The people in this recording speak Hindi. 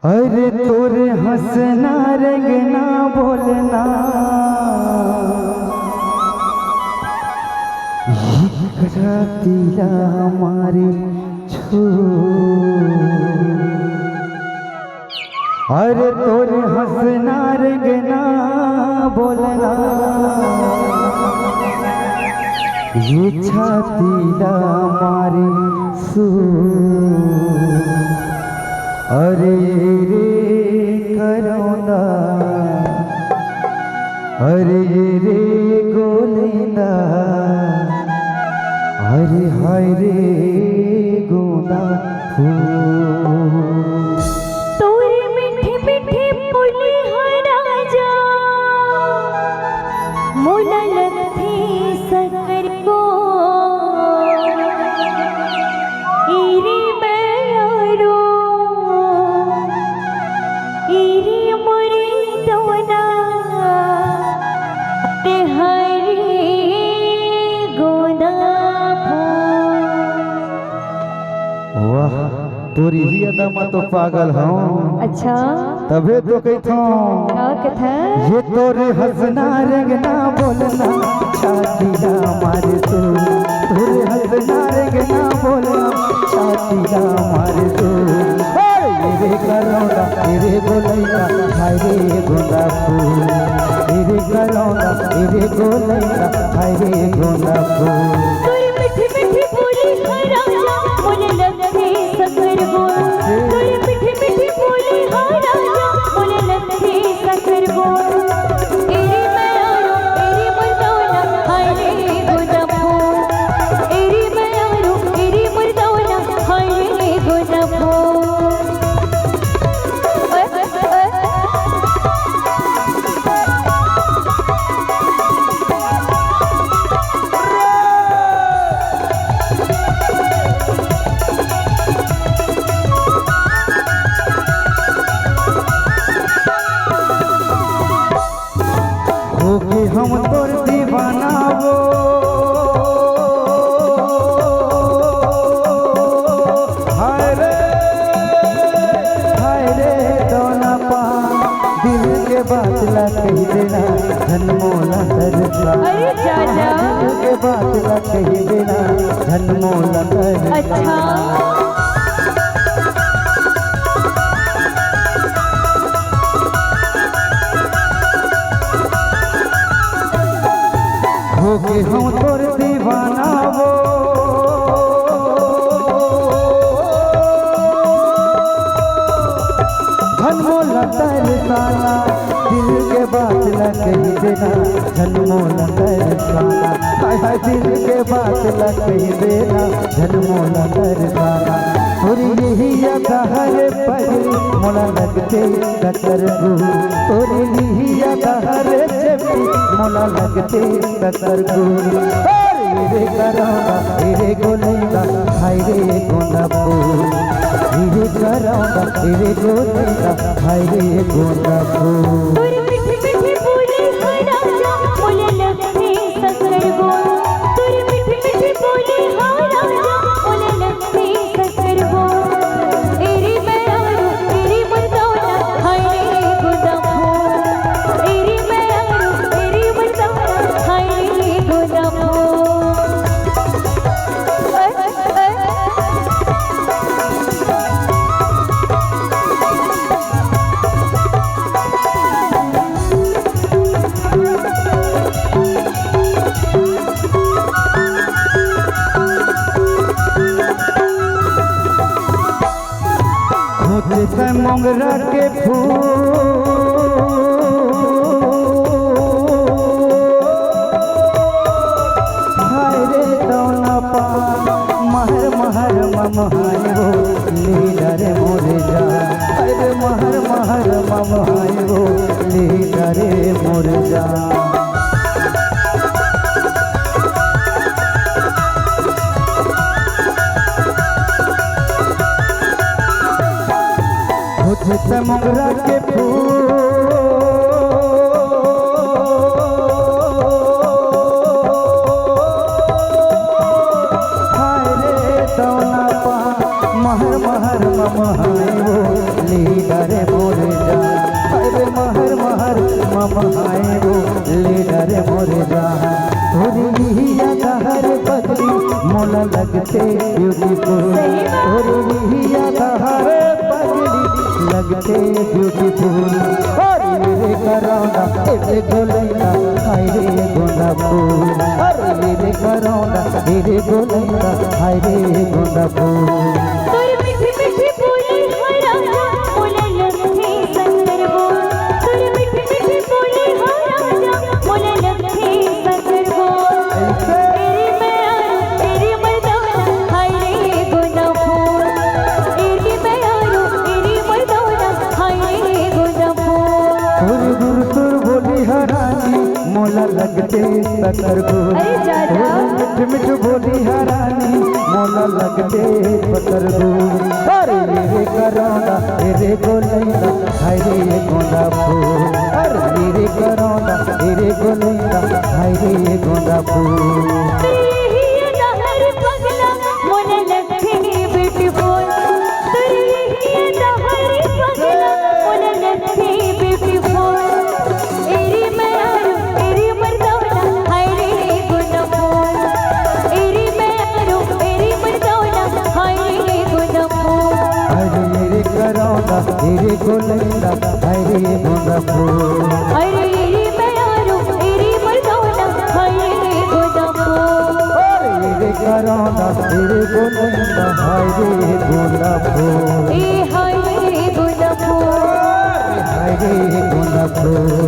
अरे तोरे हंसना रंगना बोलना तीरा मारे छू। अरे तोरे हंसना रंगना बोलना ये छातीला मारे सू। अरे रे करोना अरे रे गोलेंदा अरे हाय रे गोंदा फूल। तोरी मीठी मीठी बोली है राजा मोला लगती सकर को इरी बेरो इरी मोरी दोना ते हरी गोंदा वाह तोरी ही अदा मैं तो पागल हूँ। अच्छा तबे तो कहता क्या कथा ये तोरे हंसना रंगना बोलना छातीला मारे तू। तोरे हंसना रंगना बोलना छातीला मारे तू। रे करोना रे गोलैया हाय रे गोंदा फूल। रे करोना रे गोलैया हाय रे गोंदा फूल। तोरी मीठी मीठी बोली है राजा मोले लगती सकर गो। तोरी मीठी मीठी बोली है राजा मोले लगती सकर गो। एरी मैं आरो एरी मुर्दावना हाय रे गोंदा फूल। एरी मैं आरो एरी मुर्दावना हाय रे गोंदा फूल। हम तोर दीवाना वो हाय रे दोना पा दिल के बात ला कही देना धनमोला तरसा। अरे चाचा दिल के बात ला कही देना धनमोला तरसा। अच्छा होके हम तोर दीवाना वो धनमोला तरसाना दिल के बात ला कही देना धनमोला तरसाना। हाय हाय दिल के बात ला कही देना धनमोला तरसाना। और यही याद हरे पहली मोला लगते सकर गु। और यही याद हरे चपी मोला लगते सकर गु। रे करोना रे गोलेंदा हाय रे गोंदा फूल। रे करोना रे गोलेंदा हाय रे गोंदा फूल। तोरी मीठी मीठी बोली है राजा मोले लगती सकर गो। तोरी मीठी मीठी बोली है राजा मोले लगती सकर गो। एरी मैं आरो एरी मुर्दावना हाय रे गोंदा फूल। एरी मैं आरो एरी मुर्दावना हाय रे गोंदा फूल। होते मोगरा के फूल हाय रे दोना पा महर महर ममहाय हो लीडर मोरे जा। अरे महर महर ममहाय हो लीडर मोरे जा। होते मोगरा के फूल हाय रे दोना पा महर महर हाय वो लीडर मोरे जान। अरे महर महर मम हाय वो लीडर मोरे जान। थोड़ी ही यादहर बदली मोला लगते ब्यूटीफुल। थोड़ी ही यादहर बदली लगते ब्यूटीफुल। अरे मेरे करौंदा तेरे गोलैया हाय रे गोंदा फूल। अरे मेरे करौंदा तेरे गोलैया हाय रे गोंदा फूल। तोर मीठी मीठी बोली हाय राजा मोले लगते शंकर बोल। तोर मीठी मीठी बोली हाय राजा मोले लगते शंकर बोल। तेरी मैं तेरी मर्दाना हाय रे गोंदा फूल। तेरी मैं तेरी मर्दाना हाय रे गोंदा फूल। गुरु तुर बोली हरानी मोला लगते सकर गुरु। अरे जाजा मिठ मिठ बोली हरानी मोला लगते सकर गुरु। अरे मेरे करौंदा तेरे गोलैया हाय रे गोंदा फूल। अरे मेरे करौंदा तेरे गोलैया हाय रे गोंदा फूल। तेरी ही दहर पगला मोले लगते ब्यूटीफुल। तेरी ही दहर पगला मोले लगते ब्यूटीफुल। तेरी मैं तेरी मर्दाना हाय रे गोंदा फूल। तेरी मैं तेरी मर्दाना हाय रे गोंदा फूल। अरे मेरे करौंदा तेरे गोलैया हाय रे गोंदा फूल। अरे तेरी मैं तेरी मर्दाना हाय रे गोंदा फूल। अरे मेरे करौंदा तेरे गोलैया हाय रे गोंदा फूल। ए हाय रे गोंदा फूल। हाय रे गोंदा फूल।